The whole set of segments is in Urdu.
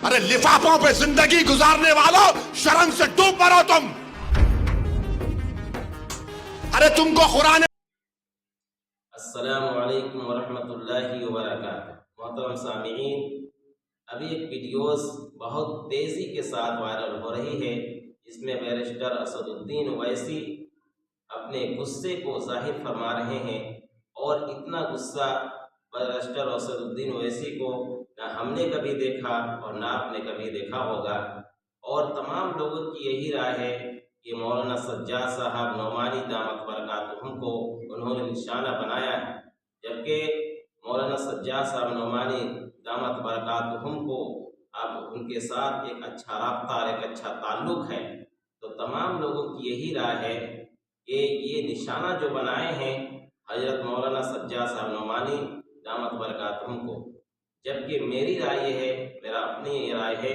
ارے لفافوں پہ زندگی گزارنے والوں، شرم سے ڈوب مرو تم. ارے تم کو قرآن. السلام علیکم ورحمۃ اللہ وبرکاتہ. محترم سامعین، ابھی ایک ویڈیوز بہت تیزی کے ساتھ وائرل ہو رہی ہے جس میں بیرسٹر اسد الدین اویسی اپنے غصے کو ظاہر فرما رہے ہیں، اور اتنا غصہ بیرسٹر اسد الدین اویسی کو نہ ہم نے کبھی دیکھا اور نہ آپ نے کبھی دیکھا ہوگا. اور تمام لوگوں کی یہی رائے ہے کہ مولانا سجاد صاحب نعمانی دامت برکاتہم کو انہوں نے نشانہ بنایا ہے، جبکہ مولانا سجاد صاحب نعمانی دامت برکاتہم کو اب ان کے ساتھ ایک اچھا رابطہ اور ایک اچھا تعلق ہے. تو تمام لوگوں کی یہی رائے ہے کہ یہ نشانہ جو بنائے ہیں حضرت مولانا سجاد صاحب نعمانی دامت برکاتہم کو، جبکہ میری رائے یہ ہے، میرا اپنی یہ رائے ہے،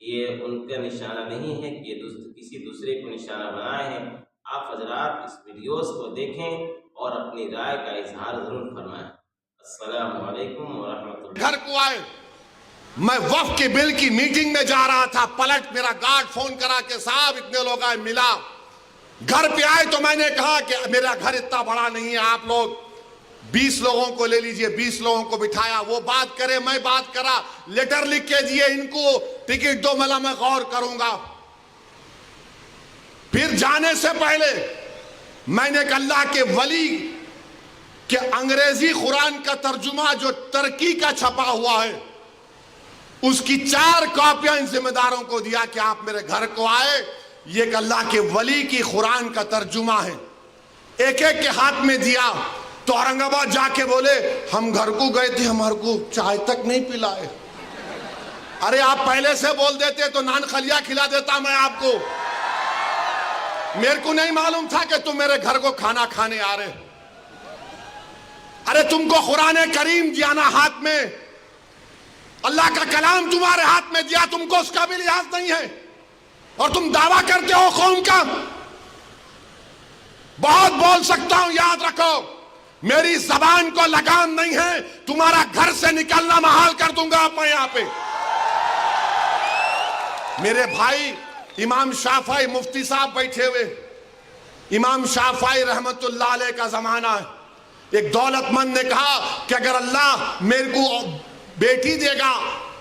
یہ ان کا نشانہ نہیں ہے کہ یہ کسی دوسرے کو نشانہ بنائے ہیں. آپ حضرات اس ویڈیوز کو دیکھیں اور اپنی رائے کا اظہار ضرور فرمائیں. السلام علیکم ورحمۃ اللہ. گھر کو آئے، میں وقف کے بل کی میٹنگ میں جا رہا تھا، پلٹ میرا گارڈ فون کرا کہ صاحب اتنے لوگ آئے. ملا، گھر پہ آئے تو میں نے کہا کہ میرا گھر اتنا بڑا نہیں ہے، آپ لوگ 20 لوگوں کو لے لیجئے. 20 لوگوں کو بٹھایا، وہ بات کرے، میں بات کرا، لیٹر لکھ کے دیے، ان کو ٹکٹ دو، ملا میں غور کروں گا. پھر جانے سے پہلے میں نے ایک اللہ کے ولی کہ انگریزی قرآن کا ترجمہ جو ترکی کا چھپا ہوا ہے اس کی 4 کاپیاں ان ذمہ داروں کو دیا کہ آپ میرے گھر کو آئے، یہ ایک اللہ کے ولی کی قرآن کا ترجمہ ہے. ایک ایک کے ہاتھ میں دیا تو اورنگ آباد جا کے بولے ہم گھر کو گئے تھے، ہمارے کو چائے تک نہیں پلائے. ارے آپ پہلے سے بول دیتے تو نان خلیہ کھلا دیتا میں آپ کو. میرے کو نہیں معلوم تھا کہ تم میرے گھر کو کھانا کھانے آ رہے. ارے تم کو قرآن کریم دیا نا ہاتھ میں، اللہ کا کلام تمہارے ہاتھ میں دیا، تم کو اس کا بھی لحاظ نہیں ہے اور تم دعویٰ کرتے ہو قوم کا. بہت بول سکتا ہوں، یاد رکھو میری زبان کو لگام نہیں ہے، تمہارا گھر سے نکلنا محال کر دوں گا میں یہاں پہ. میرے بھائی امام شافعی مفتی صاحب بیٹھے ہوئے، امام شافعی رحمت اللہ علیہ کا زمانہ ہے. ایک دولت مند نے کہا کہ اگر اللہ میرے کو بیٹی دے گا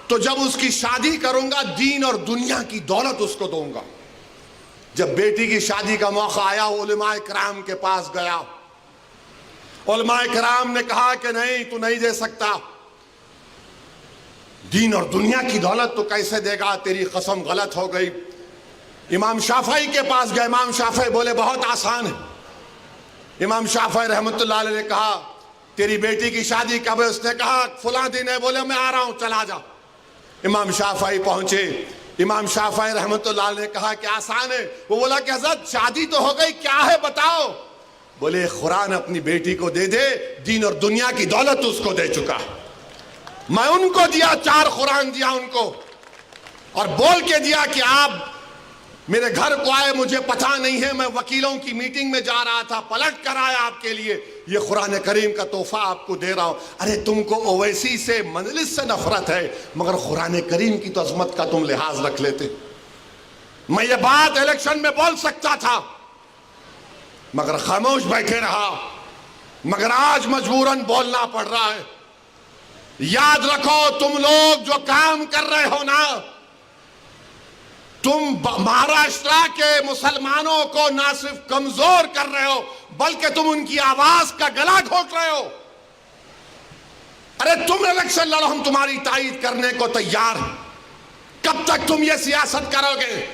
تو جب اس کی شادی کروں گا دین اور دنیا کی دولت اس کو دوں گا. جب بیٹی کی شادی کا موقع آیا علماء کرام کے پاس گیا، علماء کرام نے کہا کہ نہیں تو نہیں دے سکتا، دین اور دنیا کی دولت تو کیسے دے گا، تیری قسم غلط ہو گئی. امام شافعی کے پاس گئے، امام شافعی بولے بہت آسان ہے. امام شافعی رحمت اللہ علیہ نے کہا تیری بیٹی کی شادی کب ہے؟ اس نے کہا فلاں دن ہے. بولے میں آ رہا ہوں، چلا جا. امام شافعی پہنچے، امام شافعی رحمت اللہ علیہ نے کہا کہ آسان ہے. وہ بولا کہ حضرت شادی تو ہو گئی، کیا ہے بتاؤ. بولے قرآن اپنی بیٹی کو دے دے، دین اور دنیا کی دولت اس کو دے چکا. میں ان کو دیا، 4 قرآن دیا ان کو، اور بول کے دیا کہ آپ میرے گھر کو آئے، مجھے پتہ نہیں ہے، میں وکیلوں کی میٹنگ میں جا رہا تھا، پلٹ کر آیا آپ کے لیے، یہ قرآن کریم کا تحفہ آپ کو دے رہا ہوں. ارے تم کو اویسی سے مجلس سے نفرت ہے مگر قرآن کریم کی تو عظمت کا تم لحاظ رکھ لیتے. میں یہ بات الیکشن میں بول سکتا تھا مگر خاموش بیٹھے رہا، مگر آج مجبوراً بولنا پڑ رہا ہے. یاد رکھو تم لوگ جو کام کر رہے ہو نا، تم مہاراشٹرا کے مسلمانوں کو نہ صرف کمزور کر رہے ہو بلکہ تم ان کی آواز کا گلا گھونٹ رہے ہو. ارے تم الیکشن لڑو، ہم تمہاری تائید کرنے کو تیار ہیں. کب تک تم یہ سیاست کرو گے؟